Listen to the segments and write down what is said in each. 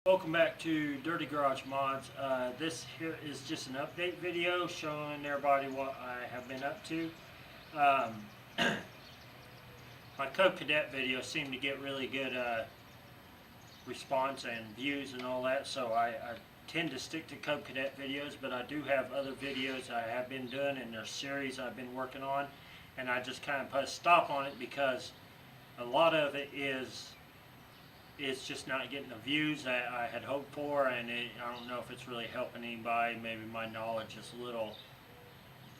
Welcome back to Dirty Garage Mods. This here is just an update video showing everybody what I have been up to. My Cub Cadet video seemed to get really good response and views and all that, so I tend to stick to Cub Cadet videos, but I do have other videos I have been doing in their series I've been working on, and I just kind of put a stop on it because a lot of it is it's just not getting the views that I had hoped for, and I don't know if it's really helping anybody. Maybe my knowledge is a little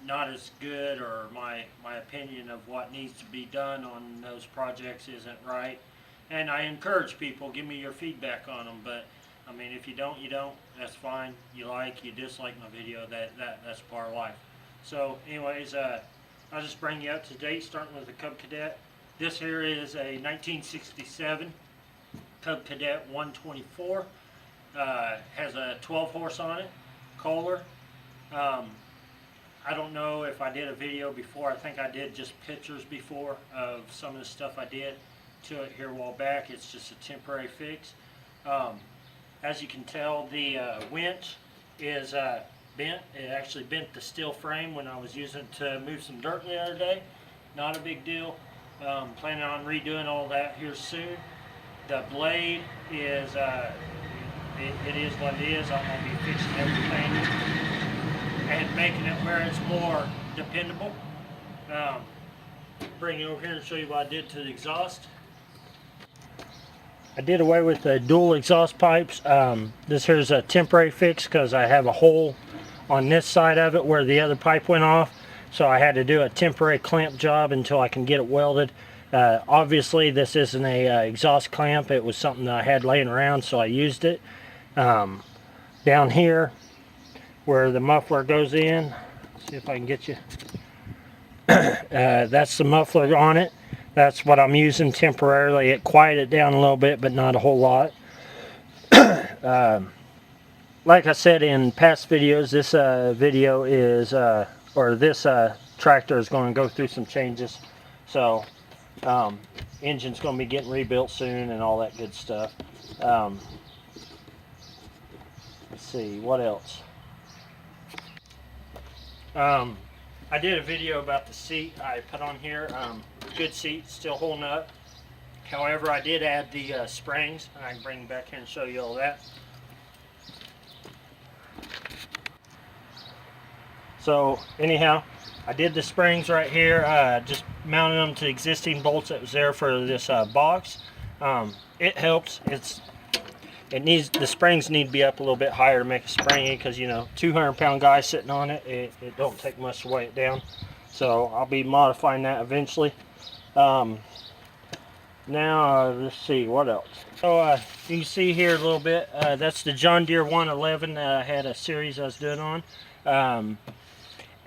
not as good, or my opinion of what needs to be done on those projects isn't right. And I encourage people, give me your feedback on them, but I mean, if you don't, you don't. That's fine. You like, you dislike my video, that's part of life. So anyways, I'll just bring you up to date, starting with the Cub Cadet. This here is a 1967 Cub Cadet 124. Has a 12 horse on it, Kohler. I don't know if I did a video before. I think I did just pictures before of some of the stuff I did to it here a while back. It's just a temporary fix. As you can tell, the winch is bent. It actually bent the steel frame when I was using it to move some dirt the other day. Not a big deal. Planning on redoing all that here soon. The blade is, it is what it is. I'm going to be fixing everything and making it where it's more dependable. Bring it over here and show you what I did to the exhaust. I did away with the dual exhaust pipes. This here's a temporary fix because I have a hole on this side of it where the other pipe went off. So I had to do a temporary clamp job until I can get it welded. Obviously this isn't a exhaust clamp. It was something that I had laying around, so I used it. Down here where the muffler goes in, see if I can get you, that's the muffler on it. That's what I'm using temporarily. It quieted down a little bit, but not a whole lot. Like I said in past videos, this video is this tractor is going to go through some changes. So engine's going to be getting rebuilt soon and all that good stuff. Let's see, what else? I did a video about the seat I put on here. Good seat, still holding up. However, I did add the springs, and I can bring them back here and show you all that. So anyhow, I did the springs right here, just mounted them to existing bolts that was there for this box. It helps. The springs need to be up a little bit higher to make it springy, because 200-pound guy sitting on it, it don't take much to weigh it down. So I'll be modifying that eventually. Now let's see what else. So you can see here a little bit. That's the John Deere 111 that I had a series I was doing on.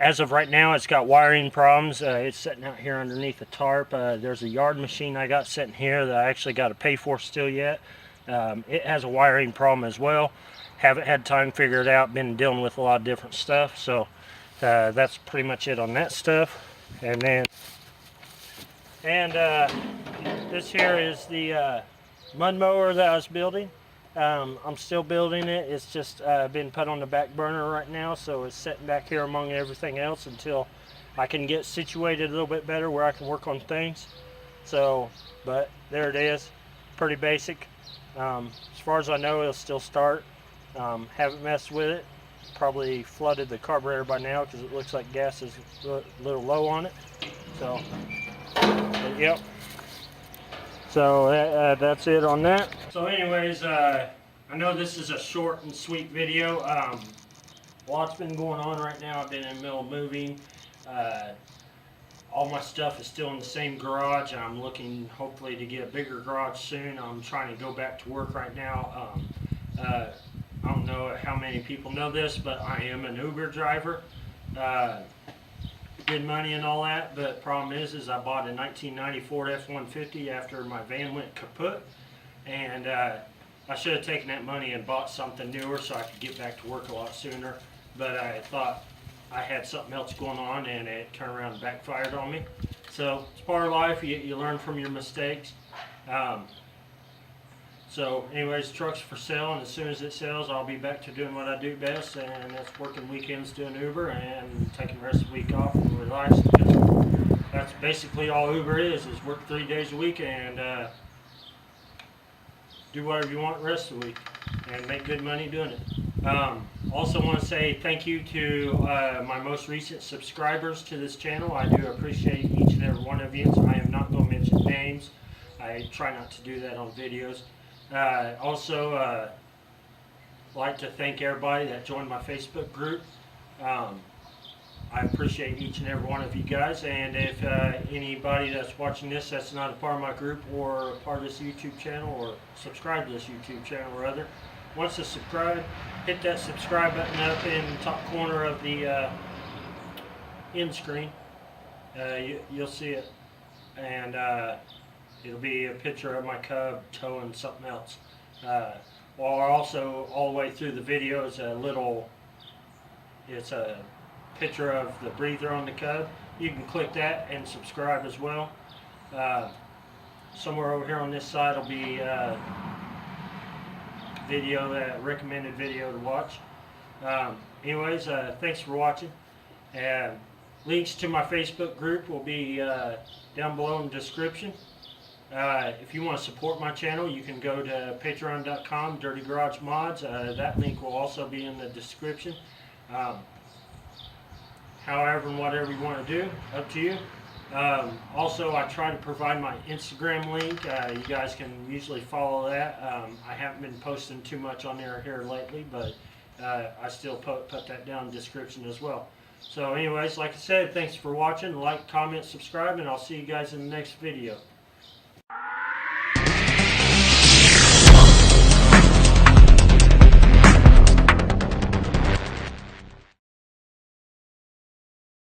As of right now, it's got wiring problems. It's sitting out here underneath the tarp. There's a yard machine I got sitting here that I actually got to pay for still yet. It has a wiring problem as well. Haven't had time to figure it out. Been dealing with a lot of different stuff. So that's pretty much it on that stuff. And then, this here is the mud mower that I was building. I'm still building it. It's just been put on the back burner right now, so it's sitting back here among everything else until I can get situated a little bit better where I can work on things. So, but there it is. Pretty basic. As far as I know, it'll still start. Haven't messed with it. Probably flooded the carburetor by now because it looks like gas is a little low on it. So, yep. So that's it on that. So anyways, I know this is a short and sweet video. Lots been going on right now. I've been in the middle of moving. All my stuff is still in the same garage. I'm looking hopefully to get a bigger garage soon. I'm trying to go back to work right now. I don't know how many people know this, but I am an Uber driver. Good money and all that, but the problem is I bought a 1990 Ford F-150 after my van went kaput, and I should have taken that money and bought something newer so I could get back to work a lot sooner, but I thought I had something else going on and it turned around and backfired on me. So it's part of life. You learn from your mistakes. So anyways, truck's for sale, and as soon as it sells, I'll be back to doing what I do best, and that's working weekends doing Uber and taking the rest of the week off and relaxing. Because that's basically all Uber is work 3 days a week and do whatever you want the rest of the week and make good money doing it. Also want to say thank you to my most recent subscribers to this channel. I do appreciate each and every one of you. So I am not going to mention names. I try not to do that on videos. Also, like to thank everybody that joined my Facebook group. I appreciate each and every one of you guys, and if anybody that's watching this that's not a part of my group or a part of this YouTube channel or subscribe to this YouTube channel or other, wants to subscribe, hit that subscribe button up in the top corner of the end screen. You'll see it, and it'll be a picture of my cub towing something else. Or also all the way through the video is it's a picture of the breather on the cub. You can click that and subscribe as well. Somewhere over here on this side will be recommended video to watch. Anyways, thanks for watching. Links to my Facebook group will be down below in the description. If you want to support my channel, you can go to patreon.com, Dirty Garage Mods. That link will also be in the description. However and whatever you want to do, up to you. Also, I try to provide my Instagram link. You guys can usually follow that. I haven't been posting too much on there here lately, but I still put that down in the description as well. So anyways, like I said, thanks for watching. Like, comment, subscribe, and I'll see you guys in the next video.